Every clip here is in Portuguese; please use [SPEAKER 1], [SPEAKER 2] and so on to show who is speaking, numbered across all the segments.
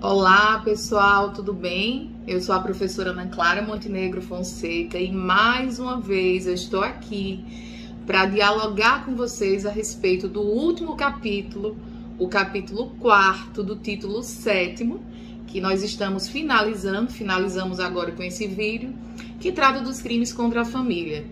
[SPEAKER 1] Olá pessoal, tudo bem? Eu sou a professora Ana Clara Montenegro Fonseca e mais uma vez eu estou aqui para dialogar com vocês a respeito do último capítulo, o capítulo 4 do título 7º, que nós estamos finalizamos agora com esse vídeo, que trata dos crimes contra a família.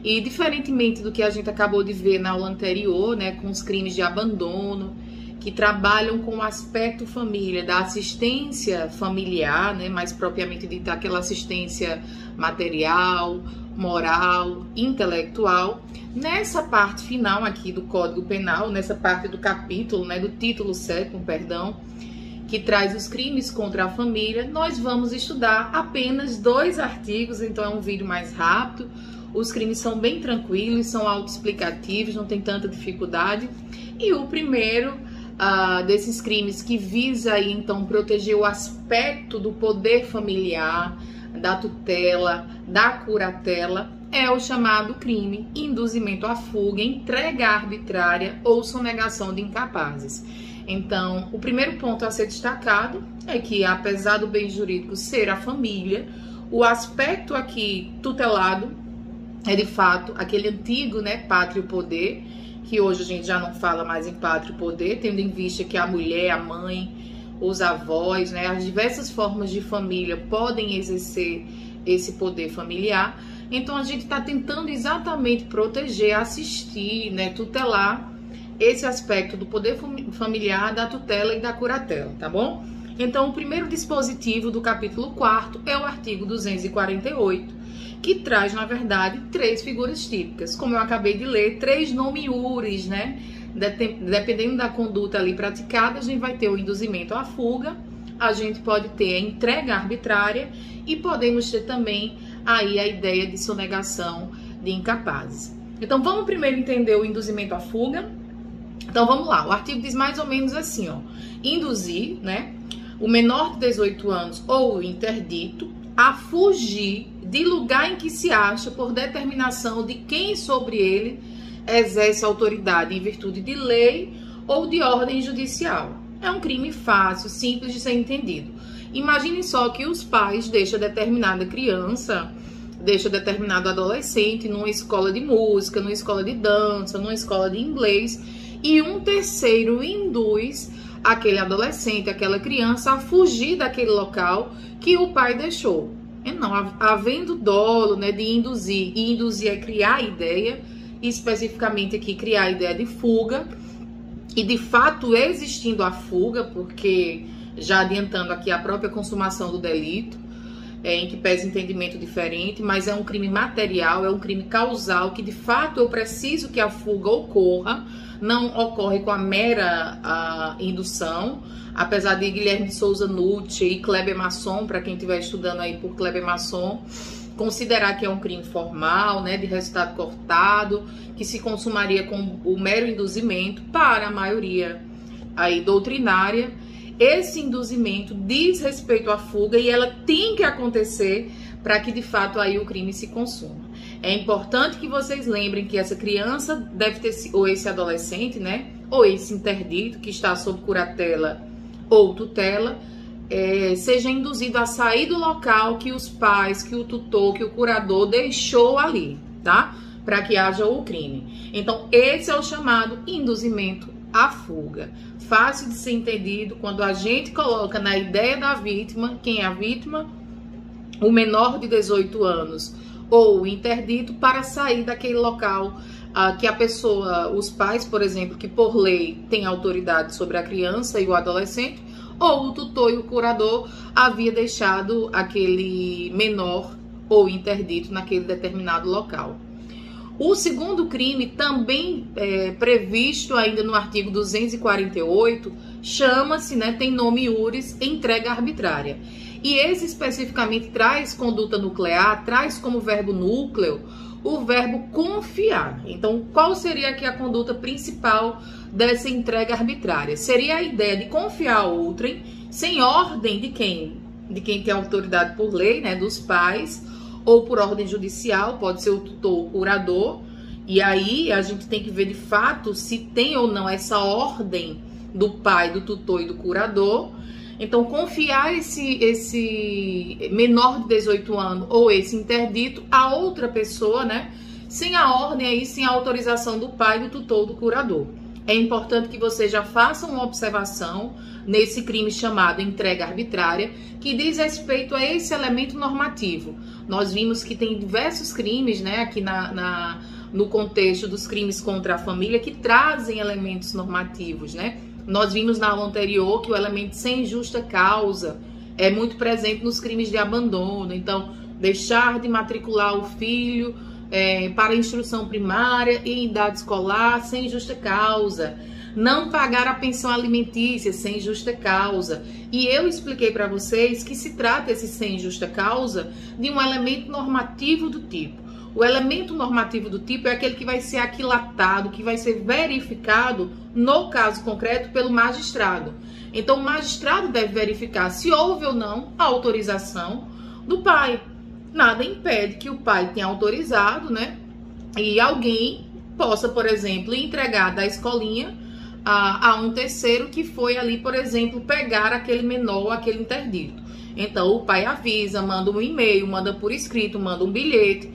[SPEAKER 1] E diferentemente do que a gente acabou de ver na aula anterior, né, com os crimes de abandono, que trabalham com o aspecto família, da assistência familiar, né, mais propriamente dita, aquela assistência material, moral, intelectual. Nessa parte final aqui do Código Penal, nessa parte do capítulo, né, do título 7º, perdão, que traz os crimes contra a família, nós vamos estudar apenas 2 artigos, então é um vídeo mais rápido. Os crimes são bem tranquilos, são autoexplicativos, não tem tanta dificuldade. E o primeiro desses crimes que visa aí, então, proteger o aspecto do poder familiar, da tutela, da curatela, é o chamado crime induzimento à fuga, entrega arbitrária ou sonegação de incapazes. Então, o primeiro ponto a ser destacado é que, apesar do bem jurídico ser a família, o aspecto aqui tutelado é, de fato, aquele antigo, né, pátrio poder, que hoje a gente já não fala mais em pátrio poder, tendo em vista que a mulher, a mãe, os avós, né, as diversas formas de família podem exercer esse poder familiar. Então a gente está tentando exatamente proteger, assistir, né, tutelar esse aspecto do poder familiar, da tutela e da curatela, tá bom? Então o primeiro dispositivo do capítulo 4º é o artigo 248, que traz, na verdade, 3 figuras típicas. Como eu acabei de ler, 3 nome iuris, né? Dependendo da conduta ali praticada, a gente vai ter o induzimento à fuga, a gente pode ter a entrega arbitrária e podemos ter também aí a ideia de sonegação de incapazes. Então, vamos primeiro entender o induzimento à fuga. Então, vamos lá. O artigo diz mais ou menos assim, ó. Induzir, né, o menor de 18 anos ou o interdito a fugir de lugar em que se acha por determinação de quem sobre ele exerce autoridade em virtude de lei ou de ordem judicial. É um crime fácil, simples de ser entendido. Imaginem só que os pais deixam determinada criança, deixam determinado adolescente numa escola de música, numa escola de dança, numa escola de inglês, e um terceiro induz aquele adolescente, aquela criança a fugir daquele local que o pai deixou. Não, havendo dolo, né, de induzir, e induzir é criar a ideia, especificamente aqui criar a ideia de fuga, e de fato existindo a fuga, porque já adiantando aqui a própria consumação do delito, em que pesa entendimento diferente, mas é um crime material, é um crime causal, que de fato eu preciso que a fuga ocorra, não ocorre com a mera indução, apesar de Guilherme de Souza Nucci e Kleber Masson, para quem estiver estudando aí por Kleber Masson, considerar que é um crime formal, né, de resultado cortado, que se consumaria com o mero induzimento. Para a maioria aí doutrinária, esse induzimento diz respeito à fuga e ela tem que acontecer para que de fato aí o crime se consuma. É importante que vocês lembrem que essa criança deve ter, ou esse adolescente, né, ou esse interdito que está sob curatela ou tutela, seja induzido a sair do local que os pais, que o tutor, que o curador deixou ali, tá? Para que haja o crime. Então, esse é o chamado induzimento à fuga. Fácil de ser entendido quando a gente coloca na ideia da vítima, quem é a vítima? O menor de 18 anos ou o interdito, para sair daquele local que a pessoa, os pais, por exemplo, que por lei tem autoridade sobre a criança e o adolescente, ou o tutor e o curador havia deixado aquele menor ou interdito naquele determinado local. O segundo crime, também previsto ainda no artigo 248, chama-se, né, tem nome iuris, entrega arbitrária. E esse especificamente traz conduta nuclear, traz como verbo núcleo o verbo confiar. Então, qual seria aqui a conduta principal dessa entrega arbitrária? Seria a ideia de confiar a outrem, sem ordem de quem? De quem tem autoridade por lei, né, dos pais, ou por ordem judicial, pode ser o tutor ou o curador. E aí a gente tem que ver de fato se tem ou não essa ordem do pai, do tutor e do curador. Então, confiar esse menor de 18 anos ou esse interdito a outra pessoa, né? Sem a ordem aí, sem a autorização do pai, do tutor, do curador. É importante que você já faça uma observação nesse crime chamado entrega arbitrária, que diz respeito a esse elemento normativo. Nós vimos que tem diversos crimes, né, aqui no contexto dos crimes contra a família, que trazem elementos normativos, né? Nós vimos na aula anterior que o elemento sem justa causa é muito presente nos crimes de abandono. Então, deixar de matricular o filho para a instrução primária e em idade escolar sem justa causa. Não pagar a pensão alimentícia sem justa causa. E eu expliquei para vocês que se trata esse sem justa causa de um elemento normativo do tipo. O elemento normativo do tipo é aquele que vai ser aquilatado, que vai ser verificado, no caso concreto, pelo magistrado. Então, o magistrado deve verificar se houve ou não a autorização do pai. Nada impede que o pai tenha autorizado, né? E alguém possa, por exemplo, entregar da escolinha a um terceiro que foi ali, por exemplo, pegar aquele menor, aquele interdito. Então, o pai avisa, manda um e-mail, manda por escrito, manda um bilhete.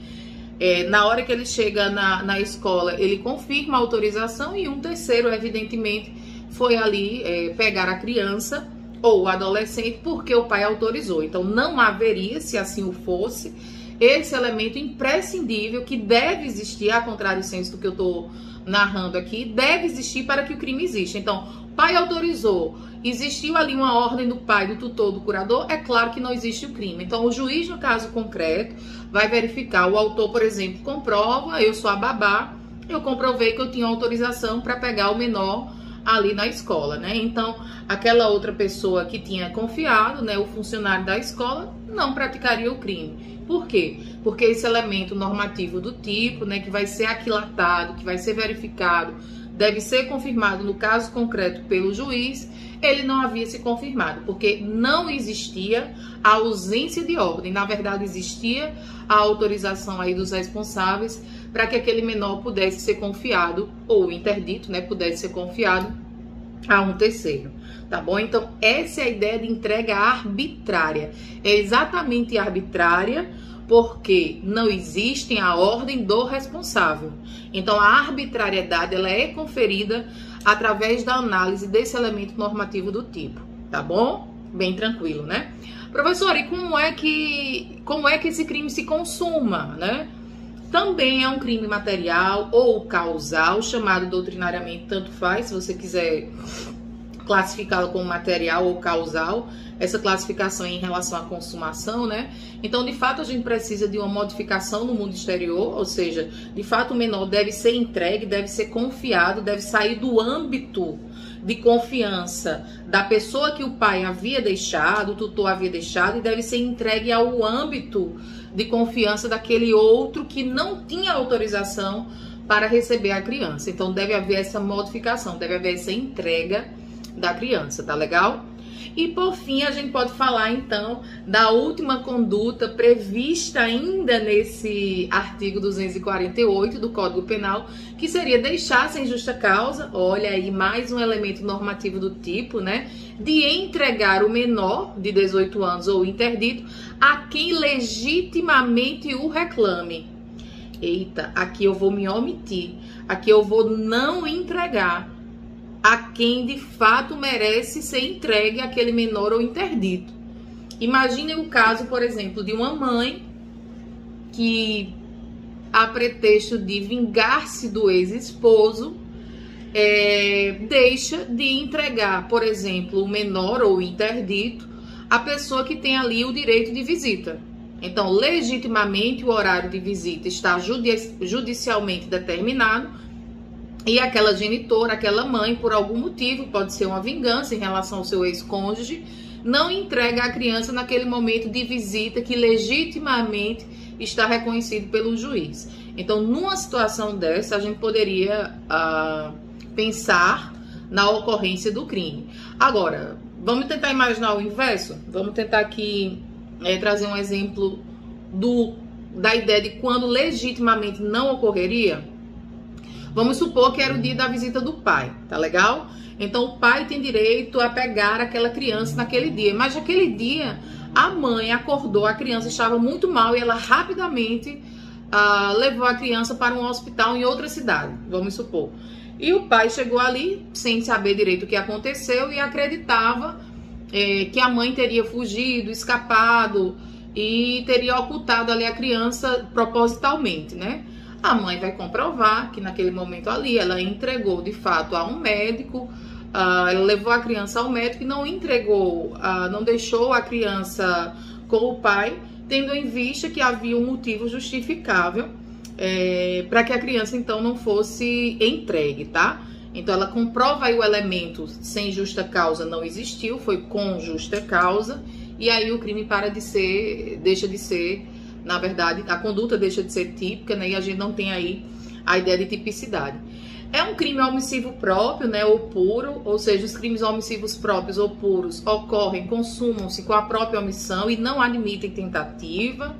[SPEAKER 1] Na hora que ele chega na escola, ele confirma a autorização e um terceiro, evidentemente, foi ali pegar a criança ou o adolescente porque o pai autorizou. Então, não haveria, se assim o fosse, esse elemento imprescindível que deve existir, a contrário senso do que eu estou narrando aqui, deve existir para que o crime exista. Então, o pai autorizou, existiu ali uma ordem do pai, do tutor, do curador, é claro que não existe o crime. Então, o juiz, no caso concreto, vai verificar. O autor, por exemplo, comprova, eu sou a babá, eu comprovei que eu tinha autorização para pegar o menor ali na escola, né? Então, aquela outra pessoa que tinha confiado, né, o funcionário da escola, não praticaria o crime. Por quê? Porque esse elemento normativo do tipo, né, que vai ser aquilatado, que vai ser verificado, deve ser confirmado no caso concreto pelo juiz, ele não havia se confirmado, porque não existia a ausência de ordem. Na verdade, existia a autorização aí dos responsáveis para que aquele menor pudesse ser confiado, ou o interdito, né, pudesse ser confiado a um terceiro, tá bom? Então, essa é a ideia de entrega arbitrária. É exatamente arbitrária porque não existe a ordem do responsável. Então, a arbitrariedade, ela é conferida através da análise desse elemento normativo do tipo, tá bom? Bem tranquilo, né? Professor, e como é que esse crime se consuma, né? Também é um crime material ou causal, chamado doutrinariamente, tanto faz, se você quiser classificá-lo como material ou causal, essa classificação é em relação à consumação, né? Então, de fato, a gente precisa de uma modificação no mundo exterior, ou seja, de fato, o menor deve ser entregue, deve ser confiado, deve sair do âmbito de confiança da pessoa que o pai havia deixado, o tutor havia deixado, e deve ser entregue ao âmbito de confiança daquele outro que não tinha autorização para receber a criança. Então, deve haver essa modificação, deve haver essa entrega da criança, tá legal? E por fim, a gente pode falar então da última conduta prevista ainda nesse artigo 248 do Código Penal, que seria deixar sem justa causa, olha aí mais um elemento normativo do tipo, né, de entregar o menor de 18 anos ou interdito a quem legitimamente o reclame. Eita, aqui eu vou me omitir, aqui eu vou não entregar a quem de fato merece ser entregue aquele menor ou interdito. Imaginem o caso, por exemplo, de uma mãe que, a pretexto de vingar-se do ex-esposo, deixa de entregar, por exemplo, o menor ou interdito à pessoa que tem ali o direito de visita. Então, legitimamente, o horário de visita está judicialmente determinado, e aquela genitora, aquela mãe, por algum motivo, pode ser uma vingança em relação ao seu ex-cônjuge, não entrega a criança naquele momento de visita que legitimamente está reconhecido pelo juiz. Então, numa situação dessa, a gente poderia pensar na ocorrência do crime. Agora, vamos tentar imaginar o inverso? Vamos tentar aqui trazer um exemplo da ideia de quando legitimamente não ocorreria? Vamos supor que era o dia da visita do pai, tá legal? Então o pai tem direito a pegar aquela criança naquele dia. Mas naquele dia a mãe acordou, a criança estava muito mal e ela rapidamente levou a criança para um hospital em outra cidade, vamos supor. E o pai chegou ali sem saber direito o que aconteceu e acreditava que a mãe teria fugido, escapado e teria ocultado ali a criança propositalmente, né? A mãe vai comprovar que naquele momento ali ela entregou de fato a um médico, ela levou a criança ao médico e não entregou, não deixou a criança com o pai, tendo em vista que havia um motivo justificável para que a criança então não fosse entregue, tá? Então ela comprova aí o elemento sem justa causa não existiu, foi com justa causa, e aí o crime deixa de ser, na verdade, a conduta deixa de ser típica, né? E a gente não tem aí a ideia de tipicidade. É um crime omissivo próprio, né, ou puro, ou seja, os crimes omissivos próprios ou puros ocorrem, consumam-se com a própria omissão e não admitem tentativa.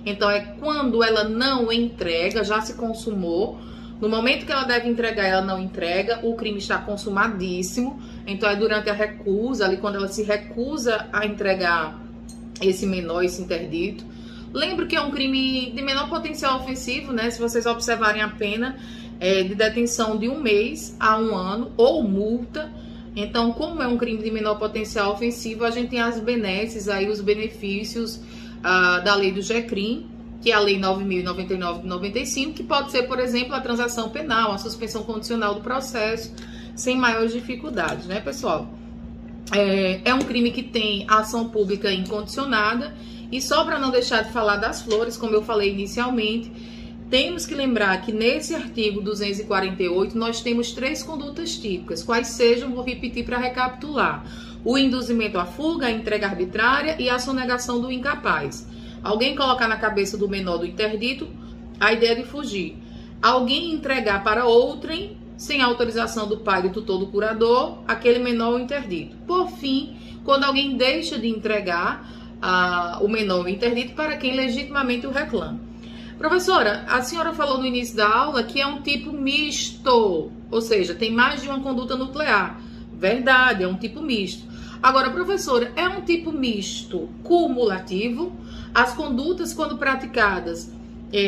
[SPEAKER 1] Então é quando ela não entrega, já se consumou. No momento que ela deve entregar, ela não entrega, o crime está consumadíssimo. Então é durante a recusa, ali quando ela se recusa a entregar esse menor, esse interdito. Lembro que é um crime de menor potencial ofensivo, né? Se vocês observarem a pena, de detenção de 1 mês a 1 ano ou multa. Então, como é um crime de menor potencial ofensivo, a gente tem as benesses aí, os benefícios da lei do GECRIM, que é a lei 9.099 de 95, que pode ser, por exemplo, a transação penal, a suspensão condicional do processo, sem maiores dificuldades, né, pessoal? É um crime que tem ação pública incondicionada. E só para não deixar de falar das flores, como eu falei inicialmente, temos que lembrar que nesse artigo 248 nós temos 3 condutas típicas. Quais sejam, vou repetir para recapitular: o induzimento à fuga, a entrega arbitrária e a sonegação do incapaz. Alguém colocar na cabeça do menor do interdito a ideia de fugir. Alguém entregar para outrem, sem autorização do pai, do tutor, do curador, aquele menor ou interdito. Por fim, quando alguém deixa de entregar o menor ou interdito para quem legitimamente o reclama. Professora, a senhora falou no início da aula que é um tipo misto, ou seja, tem mais de uma conduta nuclear. Verdade, é um tipo misto. Agora, professora, é um tipo misto cumulativo? As condutas, quando praticadas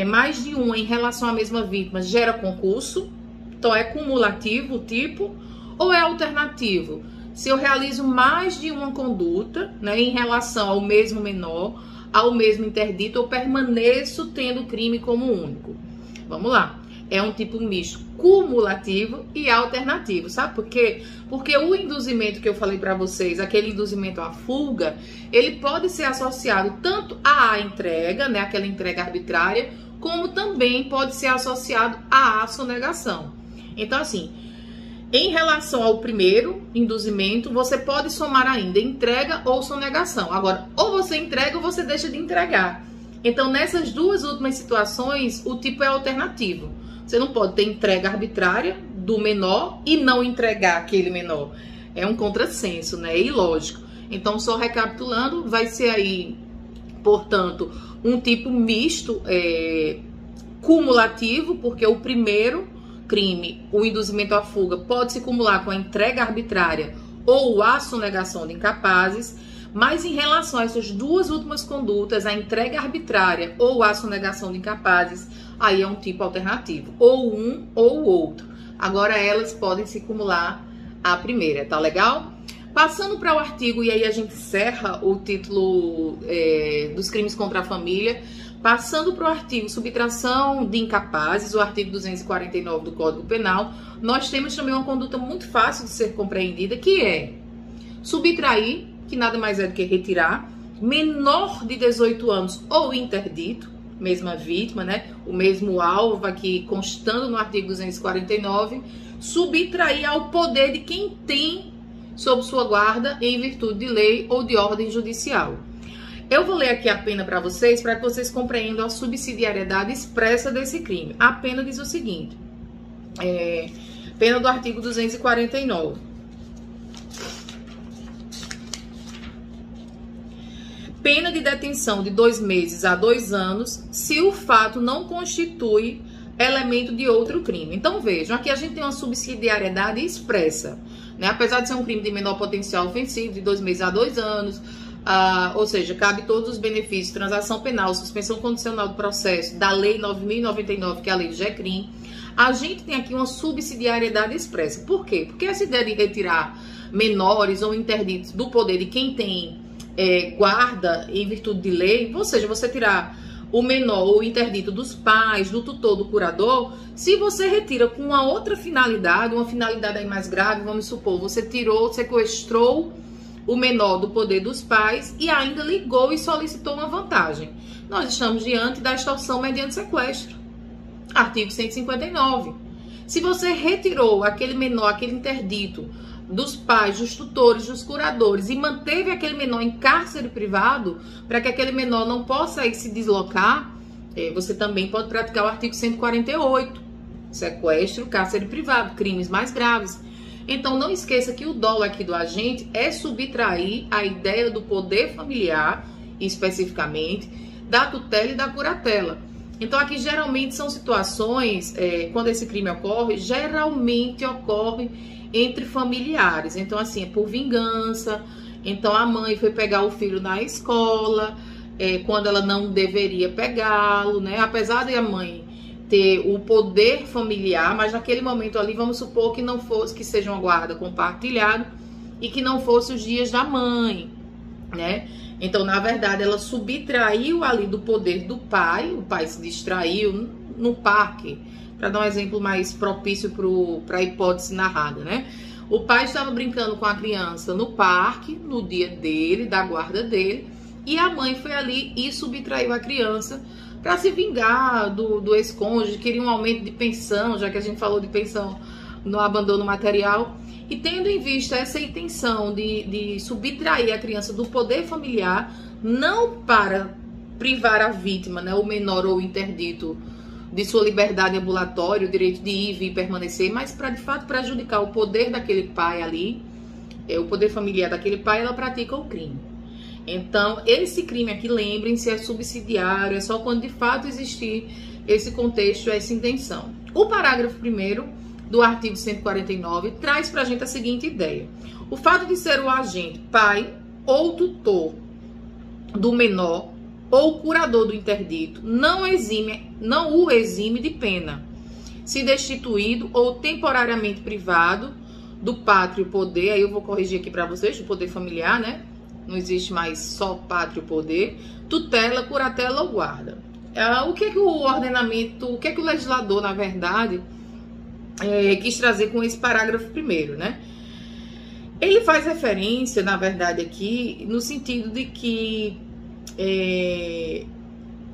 [SPEAKER 1] mais de uma em relação à mesma vítima, gera concurso? Então, é cumulativo o tipo? Ou é alternativo? Se eu realizo mais de uma conduta, né, em relação ao mesmo menor, ao mesmo interdito, eu permaneço tendo o crime como único. Vamos lá. É um tipo misto cumulativo e alternativo. Sabe por quê? Porque o induzimento que eu falei para vocês, aquele induzimento à fuga, ele pode ser associado tanto à entrega, né, aquela entrega arbitrária, como também pode ser associado à sonegação. Então, assim, em relação ao primeiro induzimento, você pode somar ainda entrega ou sonegação. Agora, ou você entrega ou você deixa de entregar. Então, nessas duas últimas situações, o tipo é alternativo. Você não pode ter entrega arbitrária do menor e não entregar aquele menor. É um contrassenso, né? É ilógico. Então, só recapitulando, vai ser aí, portanto, um tipo misto cumulativo, porque o primeiro crime, o induzimento à fuga, pode se acumular com a entrega arbitrária ou a sonegação de incapazes, mas em relação a essas duas últimas condutas, a entrega arbitrária ou a sonegação de incapazes, aí é um tipo alternativo, ou um ou o outro. Agora elas podem se acumular à primeira, tá legal? Passando para o artigo, e aí a gente encerra o título dos crimes contra a família. Passando para o artigo subtração de incapazes, o artigo 249 do Código Penal, nós temos também uma conduta muito fácil de ser compreendida, que é subtrair, que nada mais é do que retirar, menor de 18 anos ou interdito, mesma vítima, né? O mesmo alvo aqui constando no artigo 249, subtrair ao poder de quem tem sob sua guarda em virtude de lei ou de ordem judicial. Eu vou ler aqui a pena para que vocês compreendam a subsidiariedade expressa desse crime. A pena diz o seguinte, pena do artigo 249. Pena de detenção de 2 meses a 2 anos, se o fato não constitui elemento de outro crime. Então vejam, aqui a gente tem uma subsidiariedade expressa, né? Apesar de ser um crime de menor potencial ofensivo, de 2 meses a 2 anos, ou seja, cabe todos os benefícios, transação penal, suspensão condicional do processo, da Lei 9.099, que é a Lei do GECRIM, a gente tem aqui uma subsidiariedade expressa. Por quê? Porque essa ideia de retirar menores ou interditos do poder de quem tem guarda em virtude de lei, ou seja, você tirar o menor ou interdito dos pais, do tutor, do curador, se você retira com uma outra finalidade, uma finalidade aí mais grave, vamos supor, você tirou, sequestrou o menor do poder dos pais e ainda ligou e solicitou uma vantagem. Nós estamos diante da extorsão mediante sequestro. Artigo 159. Se você retirou aquele menor, aquele interdito dos pais, dos tutores, dos curadores e manteve aquele menor em cárcere privado para que aquele menor não possa aí se deslocar, você também pode praticar o artigo 148. Sequestro, cárcere privado, crimes mais graves. Então não esqueça que o dolo aqui do agente é subtrair a ideia do poder familiar, especificamente, da tutela e da curatela. Então aqui geralmente são situações, quando esse crime ocorre, geralmente ocorre entre familiares. Então assim, é por vingança. Então a mãe foi pegar o filho na escola, quando ela não deveria pegá-lo, né? Apesar de a mãe ter o poder familiar, mas naquele momento ali, vamos supor que não fosse, que seja uma guarda compartilhada e que não fosse os dias da mãe, né? Então, na verdade, ela subtraiu ali do poder do pai, o pai se distraiu no parque, para dar um exemplo mais propício para a hipótese narrada, né? O pai estava brincando com a criança no parque, no dia dele, da guarda dele, e a mãe foi ali e subtraiu a criança para se vingar do ex-cônjuge, queria um aumento de pensão, já que a gente falou de pensão no abandono material. E tendo em vista essa intenção de subtrair a criança do poder familiar, não para privar a vítima, né, o menor ou o interdito, de sua liberdade ambulatória, o direito de ir, vir e permanecer, mas para, de fato, prejudicar o poder daquele pai ali, o poder familiar daquele pai, ela pratica o crime. Então, esse crime aqui, lembrem-se, é subsidiário, é só quando de fato existir esse contexto, essa intenção. O parágrafo 1º do artigo 149 traz pra gente a seguinte ideia: o fato de ser o agente, pai ou tutor do menor ou curador do interdito não o exime de pena, se destituído ou temporariamente privado do pátrio poder. Aí eu vou corrigir aqui para vocês, do poder familiar, né? Não existe mais só pátrio poder, tutela, curatela ou guarda. O que é que o ordenamento, o que é que o legislador, na verdade, quis trazer com esse parágrafo 1º, né? Ele faz referência, na verdade, aqui, no sentido de que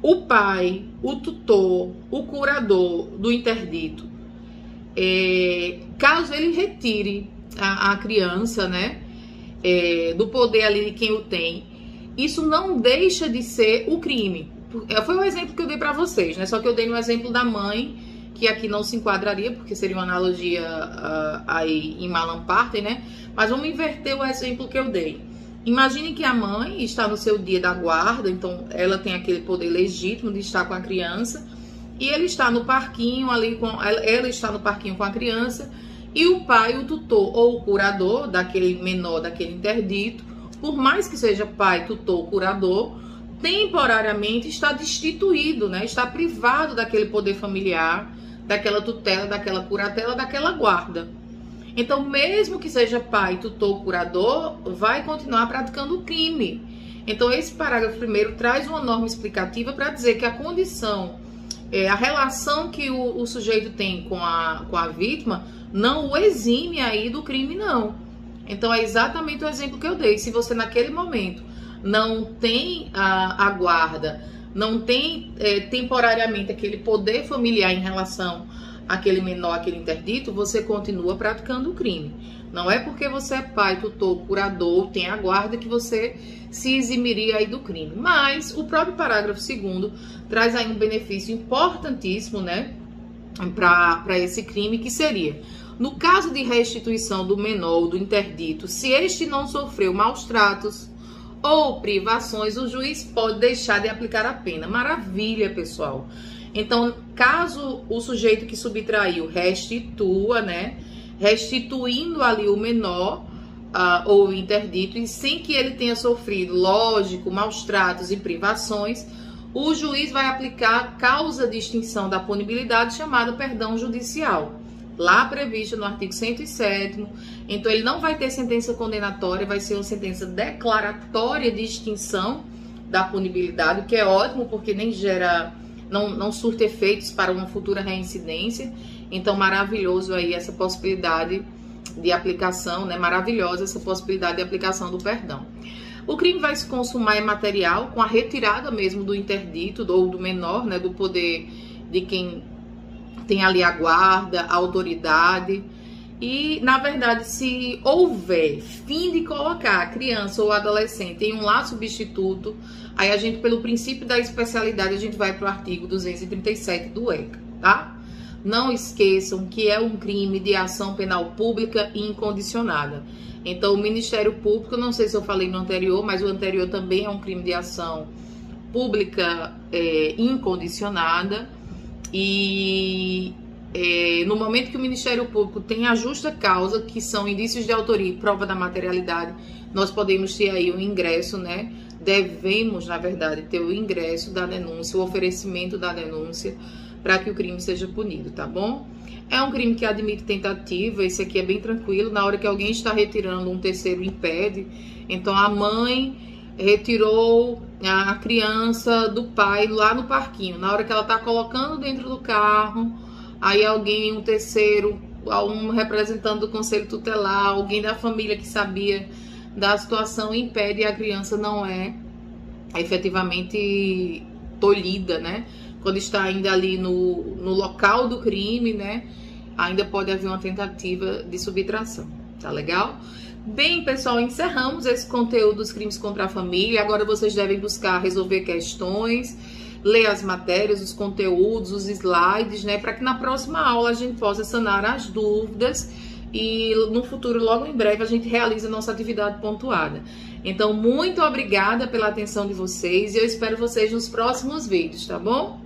[SPEAKER 1] o pai, o tutor, o curador do interdito, caso ele retire a criança, né, do poder ali de quem o tem, isso não deixa de ser o crime. Foi o exemplo que eu dei para vocês, né? Só que eu dei no exemplo da mãe, que aqui não se enquadraria, porque seria uma analogia aí em Malam Partem, né? Mas vamos inverter o exemplo que eu dei. Imagine que a mãe está no seu dia da guarda, então ela tem aquele poder legítimo de estar com a criança, e ele está no parquinho ali ela está no parquinho com a criança, e o pai, o tutor ou o curador daquele menor, daquele interdito, por mais que seja pai, tutor, curador, temporariamente está destituído, né? Está privado daquele poder familiar, daquela tutela, daquela curatela, daquela guarda. Então, mesmo que seja pai, tutor, curador, vai continuar praticando o crime. Então, esse parágrafo 1º traz uma norma explicativa para dizer que a condição, a relação que o sujeito tem com a vítima, não o exime aí do crime, não. Então, é exatamente o exemplo que eu dei. Se você, naquele momento, não tem a guarda, não tem temporariamente aquele poder familiar em relação àquele menor, aquele interdito, você continua praticando o crime. Não é porque você é pai, tutor, curador, tem a guarda, que você se eximiria aí do crime. Mas o próprio parágrafo 2º traz aí um benefício importantíssimo, né, para esse crime, que seria: no caso de restituição do menor ou do interdito, se este não sofreu maus tratos ou privações, o juiz pode deixar de aplicar a pena. Maravilha, pessoal. Então, caso o sujeito que subtraiu restitua, né, restituindo ali o menor ou o interdito, e sem que ele tenha sofrido, lógico, maus tratos e privações, o juiz vai aplicar a causa de extinção da punibilidade chamada perdão judicial, lá prevista no artigo 107º. Então ele não vai ter sentença condenatória, vai ser uma sentença declaratória de extinção da punibilidade, o que é ótimo porque nem gera, não surte efeitos para uma futura reincidência. Então maravilhoso aí essa possibilidade de aplicação, né? Maravilhosa essa possibilidade de aplicação do perdão. O crime vai se consumar em material com a retirada mesmo do interdito ou do menor, né? Do poder de quem tem ali a guarda, a autoridade. E, na verdade, se houver fim de colocar a criança ou adolescente em um lar substituto, aí a gente, pelo princípio da especialidade, a gente vai para o artigo 237 do ECA, tá? Não esqueçam que é um crime de ação penal pública e incondicionada. Então, o Ministério Público, não sei se eu falei no anterior, mas o anterior também é um crime de ação pública incondicionada. E no momento que o Ministério Público tem a justa causa, que são indícios de autoria e prova da materialidade, nós podemos ter aí o ingresso, né? Devemos, na verdade, ter o ingresso da denúncia, o oferecimento da denúncia, para que o crime seja punido, tá bom? É um crime que admite tentativa, esse aqui é bem tranquilo. Na hora que alguém está retirando, um terceiro impede. Então a mãe retirou a criança do pai lá no parquinho. Na hora que ela está colocando dentro do carro, aí alguém, um terceiro, um representante do conselho tutelar, alguém da família que sabia da situação, impede, e a criança não é efetivamente tolhida, né? Quando está ainda ali no local do crime, né? Ainda pode haver uma tentativa de subtração, tá legal? Bem, pessoal, encerramos esse conteúdo dos crimes contra a família. Agora vocês devem buscar resolver questões, ler as matérias, os conteúdos, os slides, né? Para que na próxima aula a gente possa sanar as dúvidas e no futuro, logo em breve, a gente realiza a nossa atividade pontuada. Então, muito obrigada pela atenção de vocês e eu espero vocês nos próximos vídeos, tá bom?